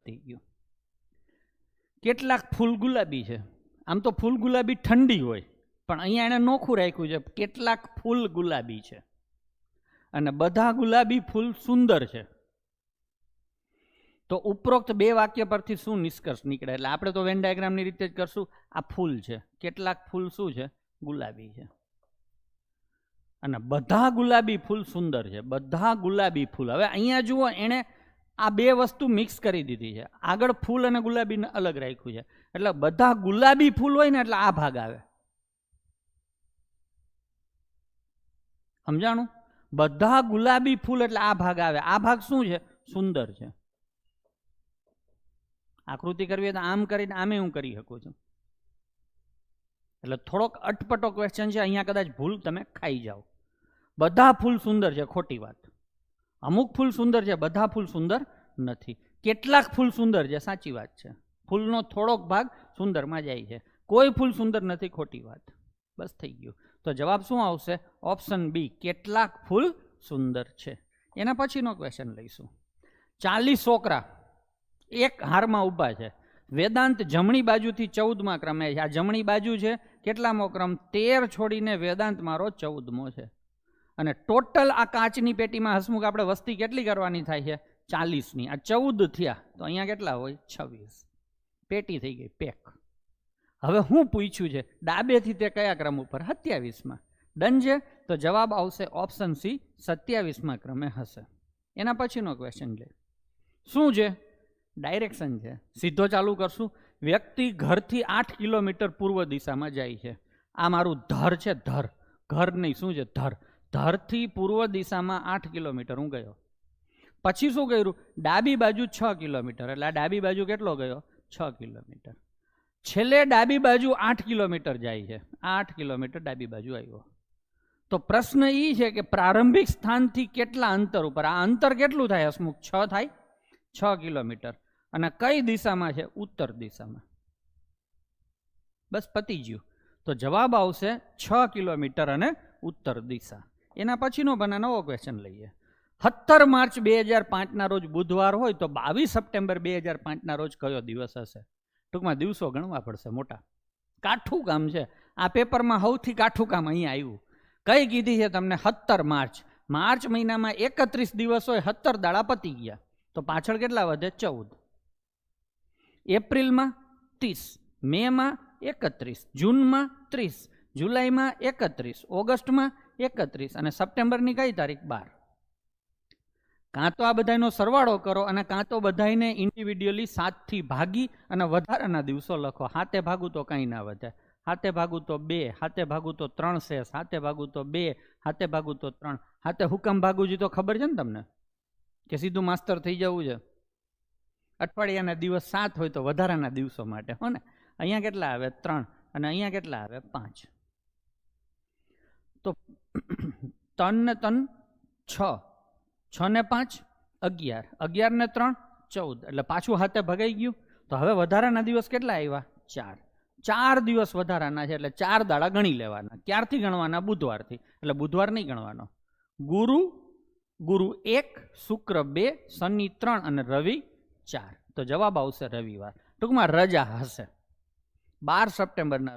પતી ગયું. કેટલાક ફૂલ ગુલાબી છે. આમ તો ફૂલ ગુલાબી ઠંડી હોય, પણ અહીંયા એને નોખું રાખ્યું છે, કેટલાક ફૂલ ગુલાબી છે અને બધા ગુલાબી ફૂલ સુંદર છે. તો ઉપરોક્ત બે વાક્ય પરથી શું નિષ્કર્ષ નીકળે? એટલે આપણે તો વેન ડાયાગ્રામની રીતે જ કરશું. આ ફૂલ છે, કેટલાક ફૂલ શું છે? ગુલાબી છે. અને બધા ગુલાબી ફૂલ સુંદર છે. બધા ગુલાબી ફૂલ. હવે અહીંયા જુઓ, એણે આ બે વસ્તુ મિક્સ કરી દીધી છે. આગળ ફૂલ અને ગુલાબીને અલગ રાખ્યું છે. એટલે બધા ગુલાબી ફૂલ હોય ને એટલે આ ભાગ આવે. સમજાણું? બધા ગુલાબી ફૂલ એટલે આ ભાગ આવે. આ ભાગ શું છે? સુંદર છે. આકૃતિ કરવી હોય તો આમ કરીને આમે હું કરી શકું છું. એટલે થોડોક અટપટો ક્વેશ્ચન છે. અહીંયા કદાચ ભૂલ તમે ખાઈ જાઓ. બધા ફૂલ સુંદર છે, ખોટી વાત. અમુક ફૂલ સુંદર છે, બધા ફૂલ સુંદર નથી. કેટલાક ફૂલ સુંદર છે, સાચી વાત છે. ફૂલનો થોડોક ભાગ સુંદરમાં જાય છે. કોઈ ફૂલ સુંદર નથી, ખોટી વાત. બસ થઈ ગયું. તો જવાબ શું આવશે? ઓપ્શન બી, કેટલાક ફૂલ સુંદર છે. એના પછીનો ક્વેશ્ચન લઈશું. 40 છોકરા એક હારમાં ઊભા છે. વેદાંત જમણી બાજુથી 14મા ક્રમે છે. આ જમણી બાજુ છે, કેટલામો ક્રમ? 13 છોડીને વેદાંત મારો 14મો છે. અને ટોટલ આ કાચની પેટીમાં હસમુખ આપણે વસ્તી કેટલી કરવાની થાય છે? 40ની. આ 14 થયા તો અહીંયા કેટલા હોય? 26. પેટી થઈ ગઈ પેક. હવે હું પૂછ્યું છે ડાબેથી તે કયા ક્રમ ઉપર? 27માં. ડન છે. તો જવાબ આવશે ઓપ્શન સી, 27મા ક્રમે હશે. એના પછીનો ક્વેશ્ચન લે. શું છે? ડાયરેક્શન છે. સીધો ચાલુ કરશું. વ્યક્તિ ઘરથી 8 કિલોમીટર પૂર્વ દિશામાં જાય છે. આ મારું ધર છે, ધર. ઘર નહીં, શું છે? ધર. ધરથી પૂર્વ દિશામાં 8 કિલોમીટર હું ગયો. પછી શું કર્યું? ડાબી બાજુ 6 કિલોમીટર. એટલે આ ડાબી બાજુ કેટલો ગયો? 6 કિલોમીટર. છેલ્લે ડાબી બાજુ 8 કિલોમીટર જાય છે. 8 કિલોમીટર ડાબી બાજુ આવ્યો. તો પ્રશ્ન એ છે કે પ્રારંભિક સ્થાનથી કેટલા અંતર ઉપર? આ અંતર કેટલું થાય હસમુખ? 6 થાય. 6 કિલોમીટર. અને કઈ દિશામાં છે? ઉત્તર દિશામાં. બસ પતી ગયું. તો જવાબ આવશે 6 કિલોમીટર અને ઉત્તર દિશા. એના પછીનો બના નવો ક્વેશ્ચન લઈએ. 17 માર્ચ 2005ના રોજ બુધવાર હોય તો 22 સપ્ટેમ્બર 2005ના રોજ કયો દિવસ હશે? ટૂંકમાં દિવસો ગણવા પડશે મોટા. કાઠું કામ છે આ પેપરમાં. સૌથી કાઠું કામ અહીંયા આવ્યું. કઈ કીધી છે તમને? 17 માર્ચ. માર્ચ મહિનામાં 31 દિવસ હોય, 17 દાડા પતી ગયા. તો પાછળ કેટલા વધે? 14. એપ્રિલમાં 30, મેમાં 31, જૂનમાં 30, જુલાઈમાં 31, ઓગસ્ટમાં 31 અને સપ્ટેમ્બરની કઈ તારીખ? 12. કાં તો આ બધાનો સરવાળો કરો અને કાં તો બધાને ઇન્ડિવિડ્યુઅલી 7થી ભાગી અને વધારાના દિવસો લખો. હાથે ભાગું તો કંઈ ના વધે. હાથે ભાગું તો 2, હાથે ભાગું તો 3 શેષ, હાથે ભાગું તો 2, હાથે ભાગું તો 3. હાથે હુકમ ભાગું તો ખબર છે ને તમને કે સીધું માસ્તર થઈ જવું છે? અઠવાડિયાના દિવસ 7 હોય તો વધારાના દિવસો માટે હો ને. અહીંયા કેટલા આવે? 3 અને અહીંયા કેટલા આવે? 5. તો 3 ને 3 6, 6 ને 5 11, 11 ને 3 14. એટલે પાછું હાથે ભગાઈ ગયું. તો હવે વધારાના દિવસ કેટલા આવ્યા? 4. 4 દિવસ વધારાના છે એટલે 4 દાડા ગણી લેવાના. ક્યારથી ગણવાના? બુધવારથી. એટલે બુધવાર નહીં ગણવાનો. ગુરુ 1, શુક્ર 2, શનિ 3 અને રવિ 4. તો જવાબ આવશે રવિવાર. ટૂંકમાં રજા હશે 12 સપ્ટેમ્બરના